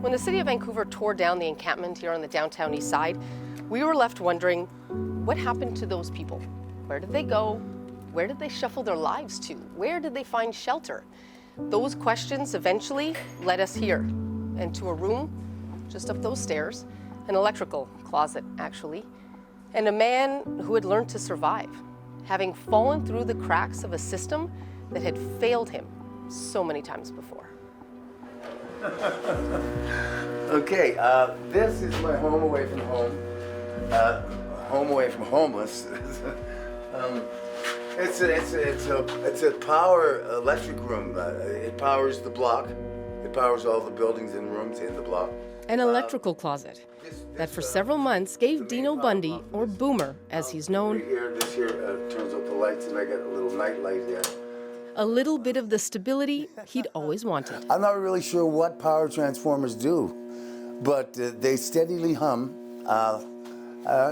When the city of Vancouver tore down the encampment here on the downtown east side, we were left wondering, what happened to those people? Where did they go? Where did they shuffle their lives to? Where did they find shelter? Those questions eventually led us here, and to a room just up those stairs, an electrical closet actually, and a man who had learned to survive, having fallen through the cracks of a system that had failed him so many times before. Okay, this is my home away from home. Home away from homeless. It's a power electric room. It powers the block. It powers all the buildings and rooms in the block. An electrical closet that for several months gave Dino Bundy, or Boomer as he's known, This here turns up the lights, and I got a little night light here. a little bit of the stability he'd always wanted. I'm not really sure what power transformers do, but they steadily hum.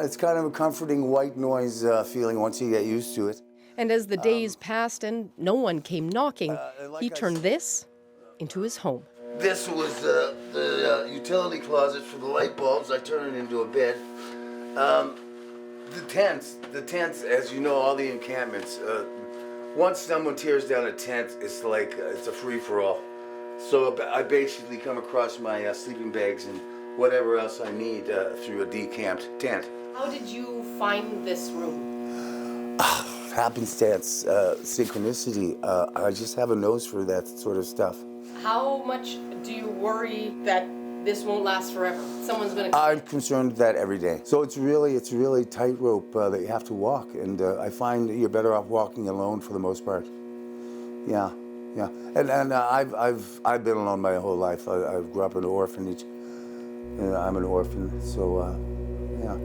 It's kind of a comforting white noise feeling once you get used to it. And as the days passed and no one came knocking, he turned this into his home. This was the utility closet for the light bulbs. I turned it into a bed. The tents, as you know, all the encampments, once someone tears down a tent, it's like, it's a free-for-all. So I basically come across my sleeping bags and whatever else I need through a decamped tent. How did you find this room? Happenstance, synchronicity. I just have a nose for that sort of stuff. How much do you worry that this won't last forever? Someone's gonna... I'm concerned with that every day. So it's really tightrope that you have to walk, and I find that you're better off walking alone for the most part. Yeah. And I've been alone my whole life. I grew up in an orphanage. I'm an orphan, so yeah.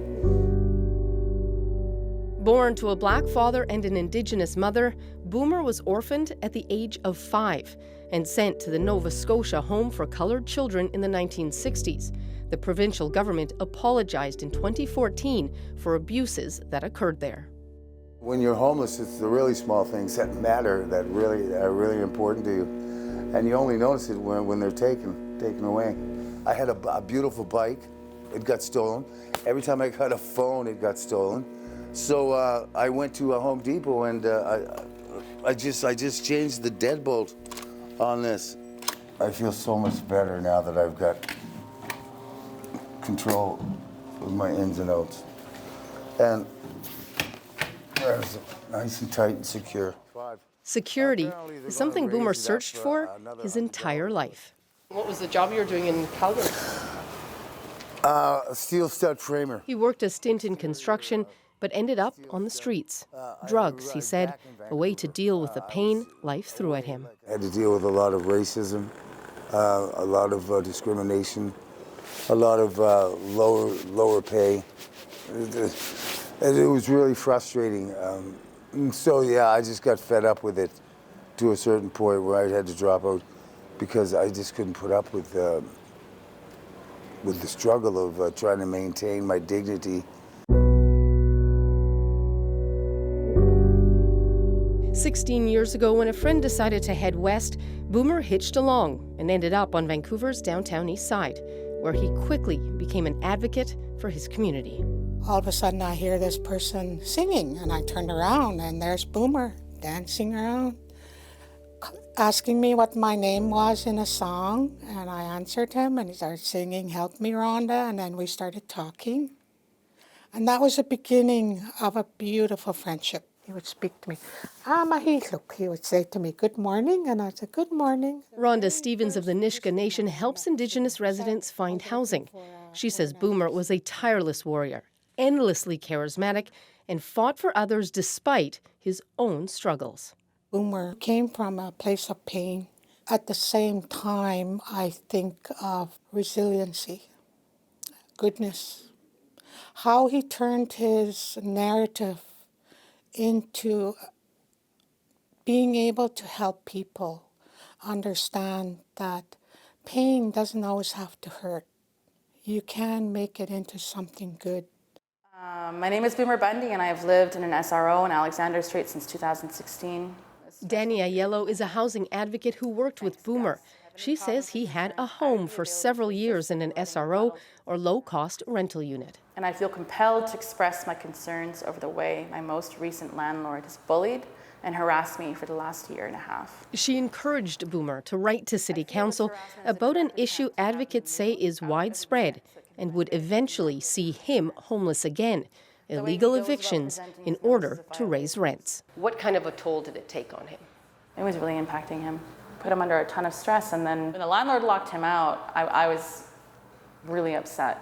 Born to a black father and an Indigenous mother, Boomer was orphaned at the age of 5 and sent to the Nova Scotia Home for Colored Children in the 1960s. The provincial government apologized in 2014 for abuses that occurred there. When you're homeless, it's the really small things that matter that are really important to you. And you only notice it when they're taken away. I had a beautiful bike. It got stolen. Every time I got a phone, it got stolen. So I went to a Home Depot and I just changed the deadbolt on this. I feel so much better now that I've got control of my ins and outs. And there's nice and tight and secure. Security is something Boomer searched for his entire life. What was the job you were doing in Calgary? A steel stud framer. He worked a stint in construction, but ended up on the streets. Drugs, he said, a way to deal with the pain life threw at him. I had to deal with a lot of racism, a lot of discrimination, a lot of lower pay. It was really frustrating. So yeah, I just got fed up with it to a certain point where I had to drop out because I just couldn't put up with the struggle of trying to maintain my dignity. 16 years ago, when a friend decided to head west, Boomer hitched along and ended up on Vancouver's downtown east side, where he quickly became an advocate for his community. All of a sudden I hear this person singing, and I turned around and there's Boomer dancing around, asking me what my name was in a song, and I answered him and he started singing "Help Me Rhonda," and then we started talking. And that was the beginning of a beautiful friendship. He would speak to me, "Mahiluk." He would say to me, "Good morning," and I'd say, "Good morning." Rhonda Stevens of the Nisga'a Nation helps Indigenous residents find housing. She says Boomer was a tireless warrior, endlessly charismatic, and fought for others despite his own struggles. Boomer came from a place of pain. At the same time, I think of resiliency, goodness, how he turned his narrative into being able to help people understand that pain doesn't always have to hurt. You can make it into something good. My name is Boomer Bundy, and I've lived in an SRO on Alexander Street since 2016. Danny Aiello is a housing advocate who worked with Boomer. She says he had a home for several years in an SRO, or low-cost rental unit. And I feel compelled to express my concerns over the way my most recent landlord has bullied and harassed me for the last year and a half. She encouraged Boomer to write to City Council about an issue advocates say is widespread and would eventually see him homeless again: illegal evictions in order to raise rents. What kind of a toll did it take on him? It was really impacting him. Put him under a ton of stress, and then when the landlord locked him out, I was really upset.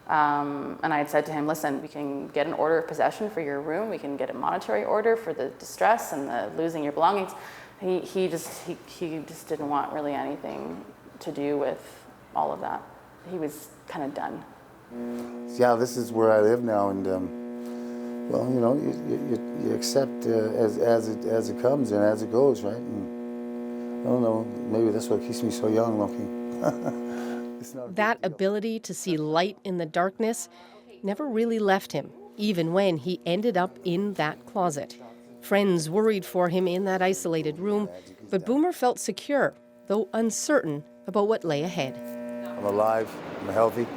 And I had said to him, listen, we can get an order of possession for your room, we can get a monetary order for the distress and the losing your belongings. He just didn't want really anything to do with all of that. He was kind of done. Yeah, this is where I live now, and well, you know, you accept as it comes and as it goes, right? And I don't know, maybe that's what keeps me so young looking. That ability to see light in the darkness never really left him, even when he ended up in that closet. Friends worried for him in that isolated room, but Boomer felt secure, though uncertain about what lay ahead. I'm alive, I'm healthy,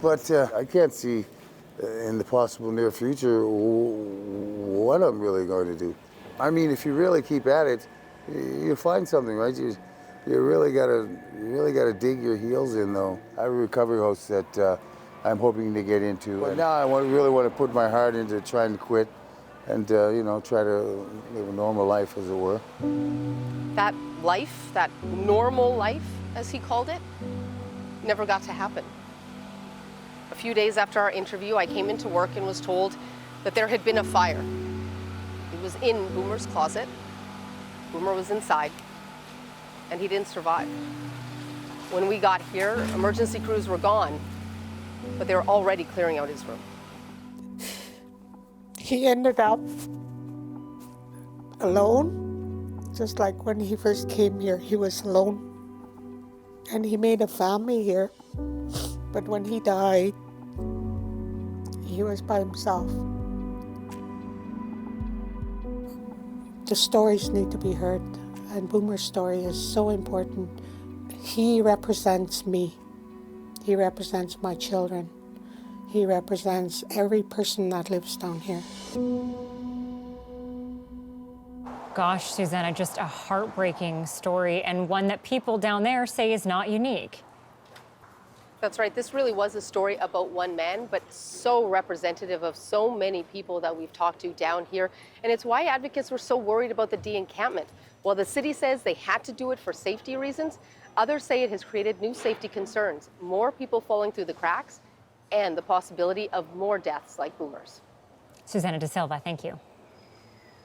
but I can't see in the possible near future what I'm really going to do. I mean, if you really keep at it, you'll find something, right? You really gotta dig your heels in, though. I have a recovery house that I'm hoping to get into. But now I really want to put my heart into trying to quit and, you know, try to live a normal life, as it were. That life, that normal life, as he called it, never got to happen. A few days after our interview, I came into work and was told that there had been a fire. It was in Boomer's closet. Boomer was inside, and he didn't survive. When we got here, emergency crews were gone, but they were already clearing out his room. He ended up alone, just like when he first came here, he was alone. And he made a family here, but when he died, he was by himself. The stories need to be heard, and Boomer's story is so important. He represents me. He represents my children. He represents every person that lives down here. Gosh, Susana, just a heartbreaking story, and one that people down there say is not unique. That's right. This really was a story about one man, but so representative of so many people that we've talked to down here. And it's why advocates were so worried about the de-encampment. While the city says they had to do it for safety reasons, others say it has created new safety concerns, more people falling through the cracks, and the possibility of more deaths like Boomer's. Susana de Silva, thank you.